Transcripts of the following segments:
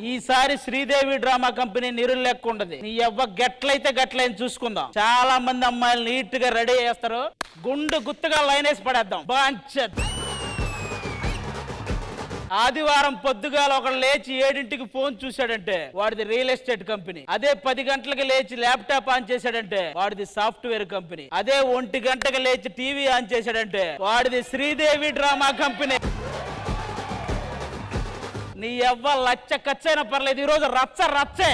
ఈసారి Sridevi drama company నిరులు లెక్క ఉండదు. నీ ఎవ్వ గట్లయితే గట్లయిన చూసుకుందాం. చాలా మంది అమ్మాయిలు నీట్ గా రెడీ చేస్తారు, గుండు గుత్తగా లైన్ వేసి పడేద్దాం. బాంచద్. ఆదివారం పొద్దుగాల ఒకడు లేచి 7ంటికి ఫోన్ చూశాడంటే వాడిది రియల్ ఎస్టేట్ కంపెనీ. అదే 10 గంటలకు లేచి ల్యాప్టాప్ ఆన్ చేశాడంటే వాడిది సాఫ్ట్వేర్ కంపెనీ. అదే 1 గంటకు లేచి టీవీ ఆన్ చేశాడంటే వాడిది శ్రీదేవి డ్రామా కంపెనీ. నీ ఎవ్వ లచ్చ ఖర్చైనా పర్లేదు, ఈ రోజు రచ్చ రచ్చే.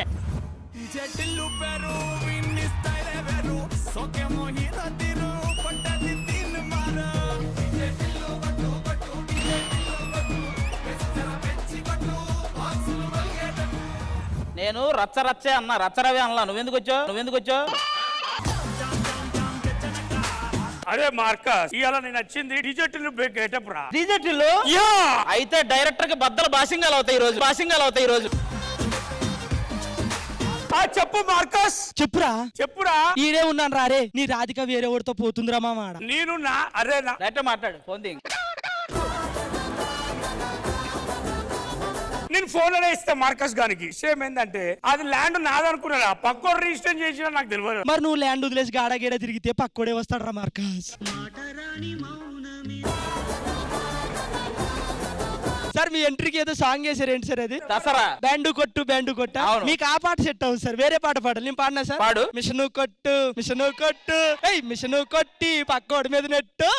నేను రచ్చ రచ్చే అన్నా, రచ్చరవే అన్నా. నువ్వెందుకు వచ్చావు? అరే మార్కస్, ఇవాళ నేను వచ్చింది డిజిటల్ గెటప్ రా. డిజిటల్ అయితే డైరెక్టర్ కి బద్దలు బాసింగాలు అవుతాయి ఈ రోజు. చెప్పు మార్కస్. చెప్పురా. ఈడే ఉన్నాను రా. రే నీ రాధిక వేరే ఎవరితో పోతుందిరా మామాడ. నేను అరే డైరెక్టర్ మాట్లాడు. ఫోన్ దింగ్. నేను ఫోన్ లోనే ఇస్తా మార్కస్ గానికి. విషయం ఏంటంటే అది ల్యాండ్ నాదనుకున్నారా, పక్కోడు రిజిస్టర్ చేసినా నాకు తెలియదు. మరి నువ్వు ల్యాండ్ వదిలేసి గాడగేడ తిరిగితే పక్కోడే వస్తాడు రా మార్కస్. సార్ మీ ఎంట్రీకి ఏదో సాంగ్ వేసారు, ఏంటి సార్ అది? దసరా. బ్యాండు కొట్ట. మీకు ఆ పాట సెట్ అవ్వదు సార్, వేరే పాట పాడాలి. నేను పాడినా సార్. పాడు. మిషను కొట్టు మిషను కొట్టి పక్కోడి మీద నెట్టు.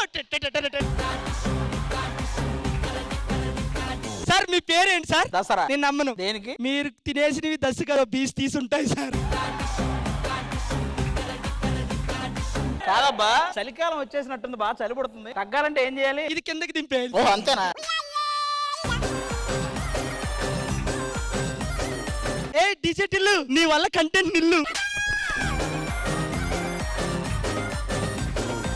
సార్ మీ పేరేంటి సార్? దసరా. నేను నమ్మను. దేనికి? మీరు తినేసినవి దశగా తీసుంటాయి సార్. కాదబ్బా, చలికాలం వచ్చేసినట్టుంది, బాగా చలి పడుతుంది. తగ్గాలంటే ఏం చేయాలి? ఇది కిందకి దింపేయాలి. ఓ అంతేనా? ఏ డిజిటల్, నీ వల్ల కంటెంట్ నిల్లు.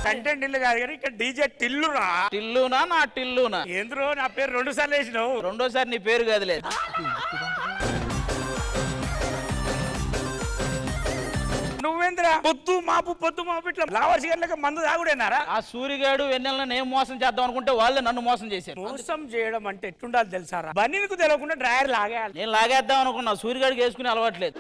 కంటెంట్ ఇల్లు కాదు కానీ ఇక్కడ డీజే టిల్లురా. టిల్లునా నా టిల్లునా? ఏంద్రో నా పేరు 2 సార్లు వేసినావు. రెండోసారి నీ పేరు కాదులేదు. నువ్వేంద్రా పొద్దు మాపు ఇట్లా లావర్స్ గంటలకు మందు తాగుడేనారా? ఆ సూరిగాడు వెన్నెలను నేను మోసం చేద్దాం అనుకుంటే వాళ్ళే నన్ను మోసం చేశారు. మోసం చేయడం అంటే ఎట్టుండాలి తెలుసారా? బన్నీకు తెలియకుండా డ్రైయర్ లాగేయాలి. నేను లాగేద్దాం అనుకున్నా, సూరిగాడికి వేసుకుని అలవాట్లేదు.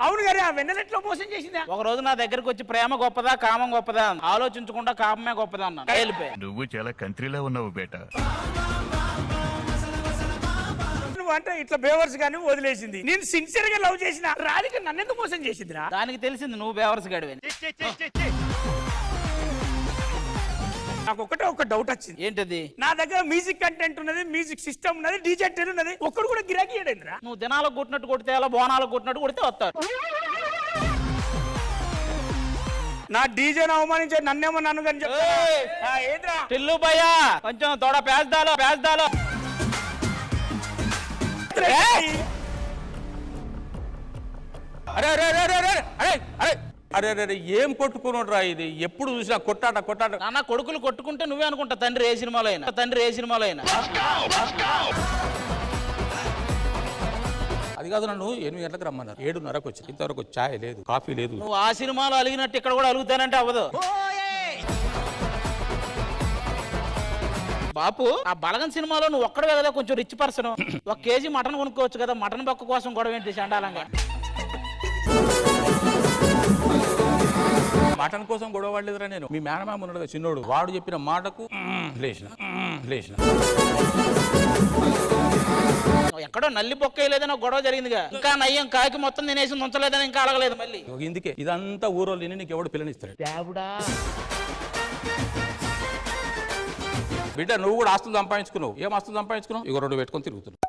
అవును గారి, ఆ వెన్నెలెట్లో మోసం చేసిందా? ఒక రోజు నా దగ్గరకు వచ్చి ప్రేమ గొప్పదా కామం గొప్పదా అని ఆలోచించకుండా కామమే గొప్పదా అన్నాను. వెళ్ళిపోయి. నువ్వు చాలా కంట్రీలో ఉన్నావు బేటా. నువ్వు అంటే ఇట్లా బేవర్స్ గాని వదిలేసింది. నేను సిన్సియర్ గా లవ్ చేసిన రాధిక నన్నెందుకు మోసం చేసిందిరా? దానికి తెలిసింది నువ్వు బేవర్స్ గడివే. నాకు ఒక డౌట్ వచ్చింది. ఏంటది? నా దగ్గర మ్యూజిక్ కంటెంట్ ఉన్నది, మ్యూజిక్ సిస్టమ్ ఉన్నది, డీజే టెల్ ఉన్నది, ఒక్కడు కూడా గిరాకీ చేయడేంద్రా? నువ్వు దినాలకు కొట్టినట్టు కొడితే అలా బోనాలకు కొట్టినట్టు కొడితే వస్తారు. నా డీజేని అవమానించే నన్నేమో నన్ను కానీ చెప్తా. టిల్లు భయ్యా కొంచెం తోడ పేస్తాలో. అరే అరే అరే అరే అరే అరే అరే అరే ఏం కొట్టుకున్నాడు రా ఇది? ఎప్పుడు చూసినా కొట్టాట. నాన్న కొడుకులు కొట్టుకుంటే నువ్వే అనుకుంటా తండ్రి ఏ సినిమాలో అయినా. అది కాదు, నన్ను 8 గంటలకు రమ్మన్నారు, 7:30కు వచ్చి ఇంతవరకు ఛాయ్ లేదు, కాఫీ లేదు. నువ్వు ఆ సినిమాలో అలిగినట్టు ఇక్కడ కూడా అలుగుతానంటే అవ్వదు. బాపు, ఆ బలగన్ సినిమాలో నువ్వు ఒక్కడే కదా కొంచెం రిచ్ పర్సన్, 1 కేజీ మటన్ కొనుక్కోవచ్చు కదా, మటన్ పక్క కోసం గొడవ ఏంటి చండాలంగా? మటన్ కోసం గొడవ పడలేదురా నేను. మీ మేనమామ ఉన్నాడు చిన్నోడు, వాడు చెప్పిన మాటకు లేచిన. ఎక్కడో నల్లి బొక్క వేయలేదని గొడవ జరిగిందిగా. ఇంకా నయ్యం కాకి మొత్తం తినేసి ఉంచలేదని ఇంకా అడగలేదు మళ్ళీ. ఇందుకే ఇదంతా ఊరోళ్ళు నీకు ఎవడు పిల్లనిస్తాడు? బిడ్డ నువ్వు కూడా ఆస్తులు సంపాదించుకున్నావు. ఏం ఆస్తులు సంపాదించుకున్నావు? ఇగో 2 పెట్టుకొని తిరుగుతున్నావు.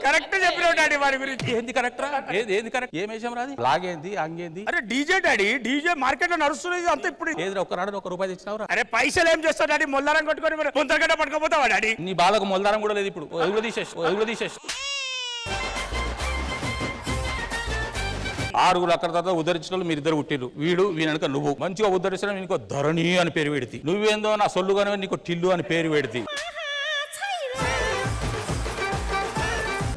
కరెక్ట్ చెప్పినావు డాడీ వారి గురించి. ఏంది కరెక్టరా? ఏది కరెక్ట్? ఏం వేసాం రాది? లాగేంది అంగేంది? అరే డీజే డాడీ, డీజే మార్కెట్ లో నడుస్తున్నది అంతా ఇప్పుడు. ఏది ఒక్కనాడు 1 రూపాయి తెచ్చినావురా? అరే పైసలు ఏం చేస్తావు డాడీ? మొల్లారం కొట్టుకొని ముందరగడ్డ పట్టుకోపోతావా డాడీ? నీ బాలకు మొలదారం కూడా లేదు ఇప్పుడు. ఎదురు తీసేసి 6 అక్కడ తర్వాత ఉద్ధరించిన వాళ్ళు మీరిద్దరు పుట్టిరు. వీనక నువ్వు మంచిగా ఉద్ధరించడం నీకు ధరణి అని పేరు పెడితే, నువ్వేందో నా సొల్లుగానే నీకు టిల్లు అని పేరు పెడితే.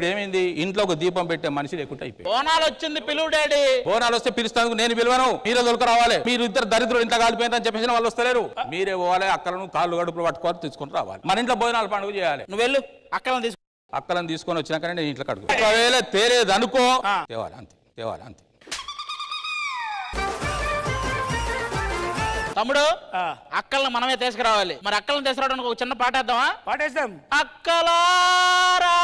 ఇప్పుడు ఏమైంది, ఇంట్లో ఒక దీపం పెట్టే మనిషి లేకుండా అయిపోయి. బోనాలు వచ్చింది పిలువు డాడీ. బోనాలు వస్తే పిలుస్తాను, నేను పిలవను. మీరే దొరక రావాలి. మీరు ఇద్దరు దరిద్రులు ఇంట్లో కాలిపోయిందని చెప్పేసి వాళ్ళు వస్తలేరు. మీరే పోవాలి, అక్కలను కాళ్ళు గడుపులు పట్టుకొని తీసుకొని రావాలి. మన ఇంట్లో భోజనాలు పండుగ చేయాలి. నువ్వు వెళ్ళు అక్కలను తీసుకు. అక్కలను తీసుకొని వచ్చినాకనే నేను ఇంట్లో కడుగు. ఒకవేళ తేలేదు అనుకో తేవాలి అంతే, తేవాలి అంతే. తమ్ముడు అక్కలను మనమే తీసుకురావాలి. మరి అక్కలను తీసుకురావడానికి ఒక చిన్న పాట వేద్దామా? పాటేస్తాం. అక్కలారా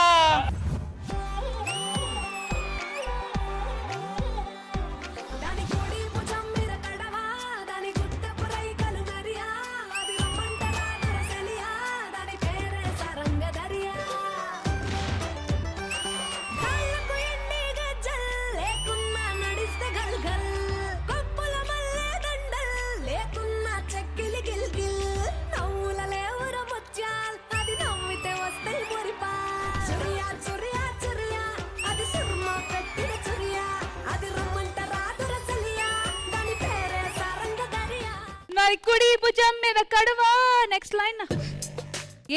మరి కుడి భుజం మీద కడవా. నెక్స్ట్ లైన్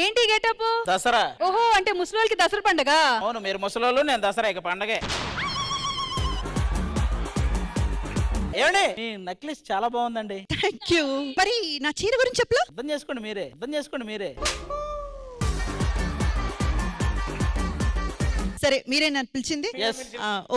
ఏంటి గెటప్? దసరా. ఓహో, అంటే ముసలోళ్ళకి దసరా పండగ. అవును, మీరు ముసలోళ్ళు, నేను దసరా ఇక పండగే. ఏమండి ఈ నెక్లెస్ చాలా బాగుందండి. Thank you. మరి నా చీర గురించి చెప్పలా? అర్థం చేసుకోండి మీరే, అర్థం చేసుకోండి మీరే. సరే, మీరే నన్ను పిలిచింది. Yes.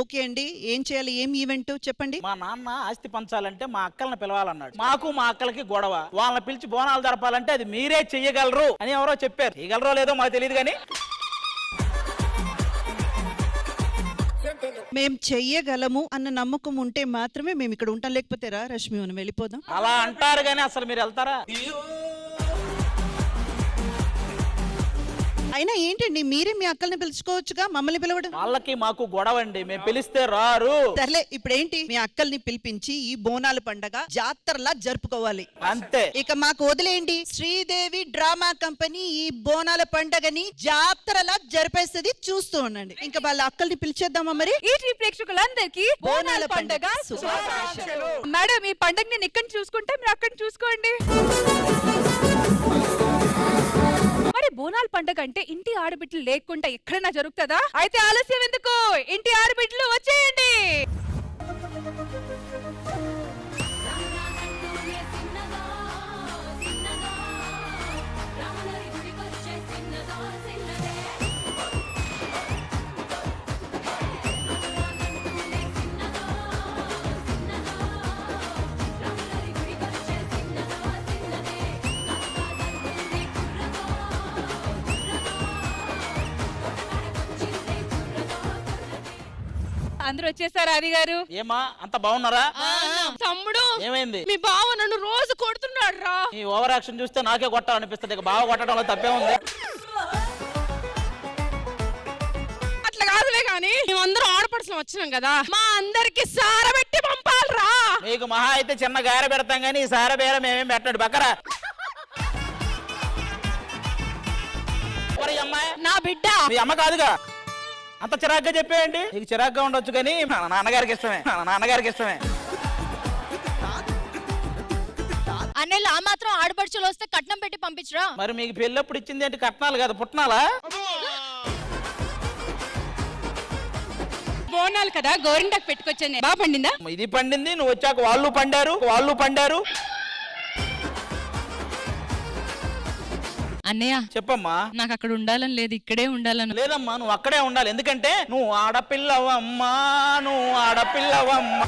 ఓకే అండి, ఏం చేయాలి, ఏం ఈవెంట్ చెప్పండి. మా నాన్న ఆస్తి పంచాలంటే మా అక్కల్ని పిలవాలన్నాడు. మాకు మా అక్కలకి గొడవ. వాళ్ళని పిలిచి బోనాలు జరపాలంటే అది మీరే చెయ్యగలరు అని ఎవరో చెప్పారు. చెయ్యగలరో లేదో మాకు తెలియదు కానీ మేం చెయ్యగలము అన్న నమ్మకం ఉంటే మాత్రమే మేము ఇక్కడ ఉంటాం. లేకపోతే రా రష్మి, మనం వెళ్ళిపోదాం. అలా అంటారు కానీ అసలు మీరు వెళ్తారా? అయినా ఏంటండి, మీరే మీ అక్కల్ని పిలుచుకోవచ్చుగా, మమ్మల్ని పిలవడం. వాళ్ళకి మాకు గొడవ అండి, మేము పిలిస్తే రారు. సర్లే, ఇప్పుడు ఏంటి, మీ అక్కల్ని పిలిపించి ఈ బోనాల పండగ జాతరలా జరుపుకోవాలి అంతే. ఇక మాకు వదిలేయండి. శ్రీదేవి డ్రామా కంపెనీ ఈ బోనాల పండగని జాతరలా జరిపేస్తుంది, చూస్తూ ఉండండి. ఇంకా వాళ్ళ అక్కల్ని పిలిచేద్దామా మరి? ఈ ప్రేక్షకులందరికీ బోనాల పండగ శుభాకాంక్షలు. మేడం, ఈ పండగ నేను ఇక్కడ చూసుకుంటే మీరు అక్కడ చూసుకోండి. మరి బోనాల పండగ అంటే ఇంటి ఆడబిడ్డలు లేకుండా ఎక్కడైనా జరుగుతుందా? అయితే ఆలస్యం ఎందుకు, ఇంటి ఆడబిడ్డలు వచ్చేయండి. అందరూ వచ్చేసారు. ఆది గారు, ఏమా అంత బాగున్నారా? తమ్ముడు ఏమైంది? మీ బావ నన్ను రోజు కొడుతున్నాడు రా. ఈ ఓవర్ యాక్షన్ చూస్తే నాకే కొట్టాలనిపిస్తుంది. ఇక బాగా కొట్టడంలో తప్పే ఉంది. అట్లా కాదులే గాని, మేమందరం ఆడపడుచులు వచ్చినాం కదా, మా అందరికి సార పెట్టి పంపాలరా. మీకు మహా అయితే చిన్న గారె పెడతాం కానీ ఈ సార బేర మేమేం పెట్టండి. బక్కరా అమ్మాయి, నా బిడ్డ మీ అమ్మ కాదుగా. అంత చిరాగ్గా చెప్పేయండి. నీకు చిరాగ్గా ఉండొచ్చు కానీ మా నాన్నగారికి ఇష్టమే, మా నాన్నగారికి ఇష్టమే. అన్నెళ్ళు ఆ మాత్రం ఆడపడుచులు వస్తే కట్నం పెట్టి పంపించరా. మరి మీకు పెళ్ళప్పుడు ఇచ్చింది ఏంటి? కట్నాలు కదా, పుట్నాలా? బోనాలు కదా, గోరింటాకు పెట్టుకొచ్చాను. బాగా పండిందా? ఇది పండింది, నువ్వు వచ్చాక వాళ్ళు పండారు, వాళ్ళు పండారు. అన్నయ్య, చెప్పమ్మా. నాకు అక్కడ ఉండాలని లేదు, ఇక్కడే ఉండాలని. లేదమ్మా, నువ్వు అక్కడే ఉండాలి. ఎందుకంటే నువ్వు ఆడపిల్లవమ్మా, నువ్వు ఆడపిల్లవమ్మా.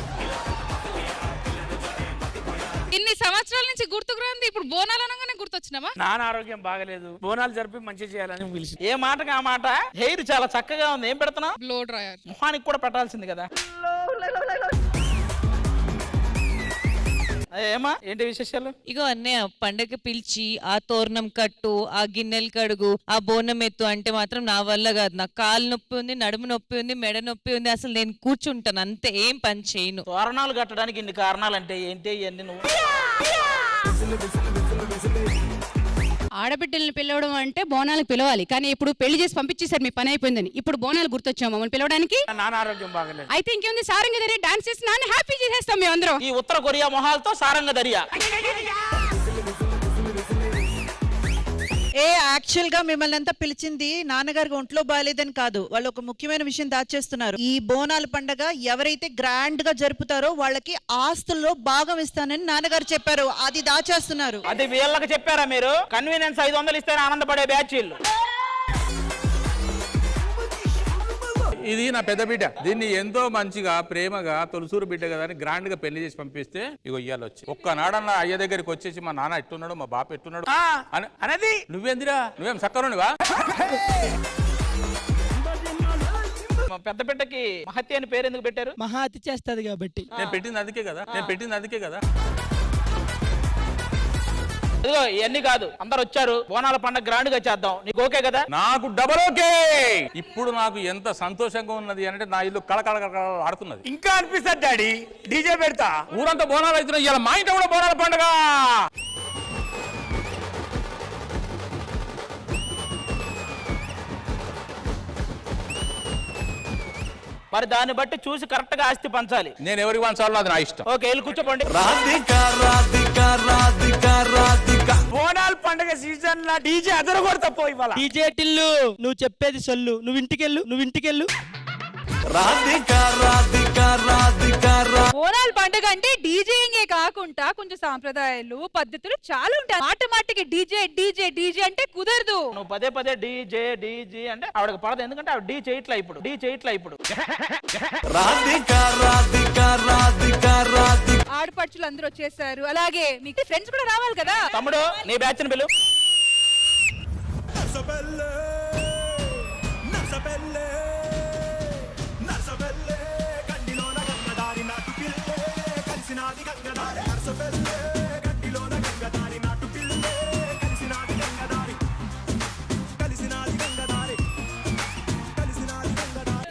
ఇన్ని సంవత్సరాల నుంచి గుర్తుకురాంది, ఇప్పుడు బోనాలు అనగానే గుర్తొచ్చినావా? నాన్న ఆరోగ్యం బాగలేదు, బోనాలు జరిపి మంచిగా చేయాలని పిలిచి. ఏ మాటగా ఆ మాట. హెయిర్ చాలా చక్కగా ఉంది. ఏం పెడుతున్నావు? Blow dryer. మొహానికి కూడా పెట్టాల్సింది కదా. ఏమా, ఏంటి విశేషాలు? ఇగో అన్నయ్య, పండగ పిలిచి ఆ తోరణం కట్టు, ఆ గిన్నెలు కడుగు, ఆ బోనం ఎత్తు అంటే మాత్రం నా వల్ల కాదు. నాకు కాలు నొప్పి ఉంది, నడుము నొప్పి ఉంది, మెడ నొప్పి ఉంది. అసలు నేను కూర్చుంటాను అంతే, ఏం పని చేయను. తోరణాలు కట్టడానికి ఇన్ని కారణాలు అంటే ఏంటి ఇవన్నీ? నువ్వు ఆడబిడ్డల్ని పిలవడం అంటే బోనాలకు పిలవాలి, కానీ ఇప్పుడు పెళ్లి చేసి పంపించేసారు, మీ పని అయిపోయిందని. ఇప్పుడు బోనాలు గుర్తొచ్చాము మమ్మల్ని పిలవడానికి. నాన్న ఆరోగ్యం బాగలేదు. అయితే ఇంకేముంది, సారంగ ధరి డాన్స్ చేసి నాన్న హ్యాపీ చేసేస్తాం మేమందరం. ఈ ఉత్తర కొరియా మొహాలతో సారంగ దరియా. ఏ యాక్చువల్ గా మిమ్మల్ని అంతా పిలిచింది నాన్నగారికి ఒంట్లో బాగాలేదని కాదు, వాళ్ళు ఒక ముఖ్యమైన విషయం దాచేస్తున్నారు. ఈ బోనాల పండగ ఎవరైతే గ్రాండ్ గా జరుపుతారో వాళ్ళకి ఆస్తుల్లో భాగం ఇస్తానని నాన్నగారు చెప్పారు, అది దాచేస్తున్నారు. అది వీళ్ళకి చెప్పారా మీరు? కన్వీనియన్స్ 500 ఇస్తే ఆనందపడే బ్యాచ్ వీళ్ళు. ఇది నా పెద్ద బిడ్డ, దీన్ని ఎంతో మంచిగా ప్రేమగా తొలసూరు బిడ్డ కదా అని గ్రాండ్ గా పెళ్లి చేసి పంపిస్తే ఇగో ఇయ్యాలి వచ్చి ఒక్కనాడన్న అయ్య దగ్గరికి వచ్చేసి మా నాన్న ఎట్టున్నాడు, మా బాప ఎట్టున్నాడు అనేది నువ్వేందిరా, నువ్వేం సక్కరునివా? మా పెద్ద బిడ్డకి మహత్య అని పేరు ఎందుకు పెట్టారు? మహా అతి చేస్తుంది కాబట్టి. నేను పెట్టింది అందుకే కదా. ఇదిగో ఇవన్నీ కాదు, అందరు వచ్చారు, బోనాల పండుగ గ్రాండ్ గా చేద్దాం, నీకు ఓకే కదా? నాకు డబల్ ఓకే. ఇప్పుడు నాకు ఎంత సంతోషంగా ఉన్నది అంటే నా ఇల్లు కళకళ ఆడుతున్నది. ఇంకా అనిపిస్తుంది డాడీ, డీజే పెడతా, ఊరంతా బోనాలు అవుతున్నాయి, ఇలా మా ఇంట్లో కూడా బోనాల పండుగ. మరి దాన్ని బట్టి చూసి కరెక్ట్ గా ఆస్తి పంచాలి. నేను ఎవరికి పంచాలో అది నా ఇష్టం. ఓకే, వెళ్ళి కూర్చోండి. బోనాల పండగ సీజన్ లా డీజే అదరగొడతా పోయి ఇవాళ. డీజే టిల్లు నువ్వు చెప్పేది సొల్లు, నువ్వు ఇంటికెళ్ళు. బోనాల పండుగ అంటే డీజేయింగే కాకుండా కొంచెం సాంప్రదాయాలు పద్ధతులు చాలా ఉంటాయి. మాటికి డీజే డీజే డీజే అంటే కుదరదు. నువ్వు పదే పదే డీజే డీజే అంటే ఆవిడకి పడదు, ఎందుకంటే ఆవిడ డీ చేయట్లా ఇప్పుడు. ఆడపడుచులు అందరూ వచ్చేసారు, అలాగే మీకు ఫ్రెండ్స్ కూడా రావాలి కదా. తమ్ముడు నీ బ్యాచ్ ని పిలు.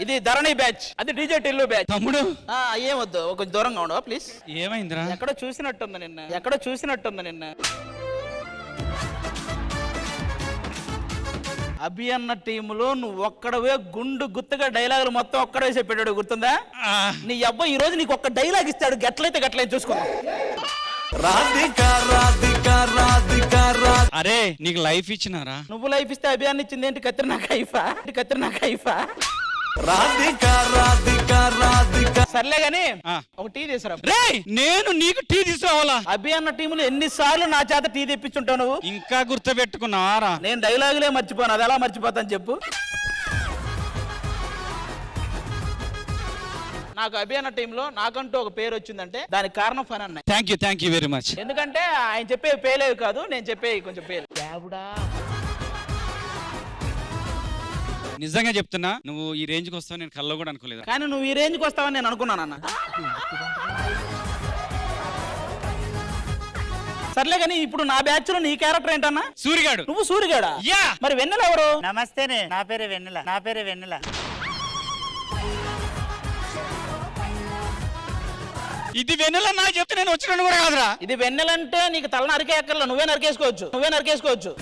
ఇది ధరణి బ్యాచ్, అది డీజే టిల్లు బ్యాచ్. తమ్ముడు ఏం వద్దు, కొంచెం దూరంగా ఉండవా ప్లీజ్. ఏమైందిరా? ఎక్కడో చూసినట్టుంది నిన్న. అభి అన్న టీములో నువ్వు ఒక్కడవే గుండు గుత్తగా డైలాగులు మొత్తం ఒక్కడే చెప్పాడు, గుర్తుందా? నీ అబ్బాయి ఈ రోజు నీకు ఒక్క డైలాగ్ ఇస్తాడు, గట్లయితే చూసుకుందాం. అరే నీకు లైఫ్ ఇచ్చినారా? నువ్వు లైఫ్ ఇస్తే అభియాన్ని ఇచ్చింది ఏంటి? కత్రినా కైఫా. సర్లే గాని ఒక టీ తీసుకురా. నేను నీకు టీ తీసుకురావాలా? అభి అన్న టీములో ఎన్నిసార్లు నా చేత టీ తెప్పించుంటావు నువ్వు? ఇంకా గుర్తుపెట్టుకున్నావారా? నేను డైలాగులే మర్చిపోను, అది ఎలా మర్చిపోతాను చెప్పు. నాకు అభి అన్న టీంలో నాకంటూ ఒక పేరు వచ్చిందంటే దానికి కారణం ఫన్ అన్న. Thank you very much. ఎందుకంటే ఆయన చెప్పే పేలేవి కాదు, నేను చెప్పే కొంచెం పేరు. నిజంగా చెప్తున్నా, నువ్వు ఈ రేంజ్ కి వస్తావు నేను కల్లో కూడా అనుకోలేదు. కానీ నువ్వు ఈ రేంజ్ కి వస్తావని నేను అనుకున్నానన్న. సర్లే కానీ ఇప్పుడు నా బ్యాచ్ లో నీ క్యారెక్టర్ ఏంటన్నా? సూరిగాడు. నువ్వు సూరిగాడా? యా. మరి వెన్నెల ఎవరు? నమస్తేనే, నా పేరే వెన్నెల. ఇది వెన్నెల నాకు చెప్తే నేను వచ్చిన కూడా కాదురా. ఇది వెన్నెలంటే నీకు తల నరికే అక్కర్లా, నువ్వే నరికేసుకోవచ్చు.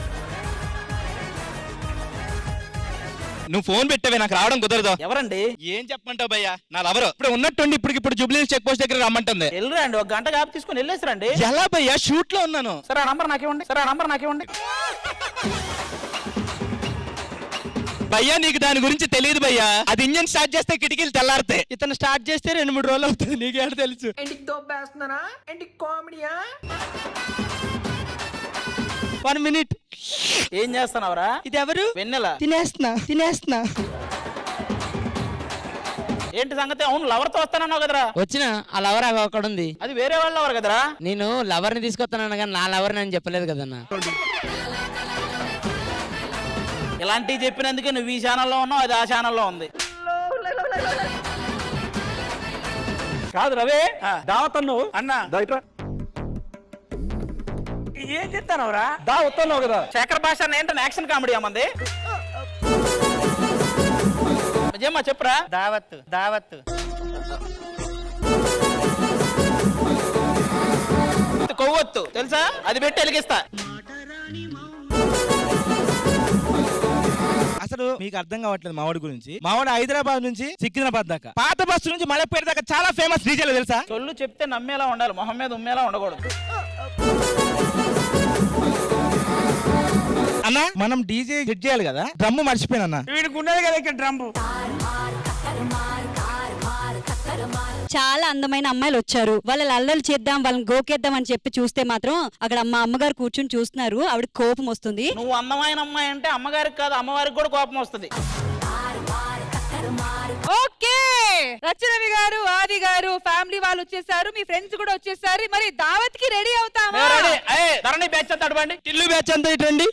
నువ్వు ఫోన్ పెట్టవే, నాకు రావడం కుదరదు. ఎవరండి? ఏం చెప్పమంటావు భయ్యా, నా లవరు ఇప్పుడు ఉన్నట్టుండి ఇప్పుడు జూబ్లీ చెక్ పోస్ట్ దగ్గర రమ్మంటుంది. వెళ్ళరండి, ఒక గంట గ్యాప్ తీసుకొని వెళ్ళేసిరండి. ఎలా భయ్యా, షూట్ లో ఉన్నాను. సరే ఆ నంబర్ నాకేవ్వండి. భయ్యా నీకు దాని గురించి తెలియదు భయ్యా, అది ఇంజన్ స్టార్ట్ చేస్తే కిటికీలు తెల్లారుతాయి, ఇతను స్టార్ట్ చేస్తే 2-3 రోజులు అవుతుంది, నీకేంటో తెలుసు. One minute. ఏం చేస్తున్నావురా? ఇది ఎవరు? వెన్నెల. తినేస్తున్నా. ఏంటి సంగతి? అవును లవర్ తో వస్తానన్నావు కదరా? వచ్చిన ఆ లవర్ అక్కడ ఉంది. అది వేరే వాళ్ళ లవర్ కదరా? నేను లవర్ ని తీసుకొస్తాను కానీ నా లవర్ అని చెప్పలేదు కదన్నా. ఇలాంటివి చెప్పినందుకే నువ్వు ఈ ఛానల్లో ఉన్నావు, అది ఆ ఛానల్లో ఉంది. కాదు రవి, దావత్ అన్నా ఏం చెప్తానవరా? వస్తున్నావు కదా. శేఖర్ భాష ఏంటంటే యాక్షన్ కామెడీ అమ్మంది. ఏమ్మా చెప్పురా. దావత్ కొవ్వొత్తు తెలుసా? అది పెట్టి వెలిగిస్తా. అసలు మీకు అర్థం కావట్లేదు మావాడి గురించి. మావాడు హైదరాబాద్ నుంచి సికింద్రాబాద్ దాకా, పాత బస్సు నుంచి మలపేట దాకా చాలా ఫేమస్ డీజేలు తెలుసా? చొల్లు చెప్తే నమ్మేలా ఉండాలి, మొహం మీద ఉమ్మేలా ఉండకూడదు. అన్న మనం డీజే సెట్ చేయాలి కదా, డ్రమ్ము మర్చిపోయాను అన్న. వీడికి ఉన్నది కదా ఇక్కడ డ్రమ్ము. చాలా అందమైన అమ్మాయిలు వచ్చారు, వాళ్ళని అల్లలు చేద్దాం, వాళ్ళని గోకేద్దాం అని చెప్పి చూస్తే మాత్రం అక్కడ మా అమ్మగారు కూర్చుని చూస్తున్నారు. ఆవిడ కోపం వస్తుంది. నువ్వు అందమైన అమ్మాయి అంటే అమ్మగారికి కాదు అమ్మవారికి కూడా కోపం వస్తుంది. ఓకే, రచనవి గారు, ఆది గారు, ఫ్యామిలీ వాళ్ళు వచ్చేసారు, మీ ఫ్రెండ్స్ కూడా వచ్చేసారు. మరి దావత్ కి రెడీ అవుతామా? ధరణి బ్యాచ్ అంతా అడవండి. టిల్లు బ్యాచ్ అంతా ఇటండి.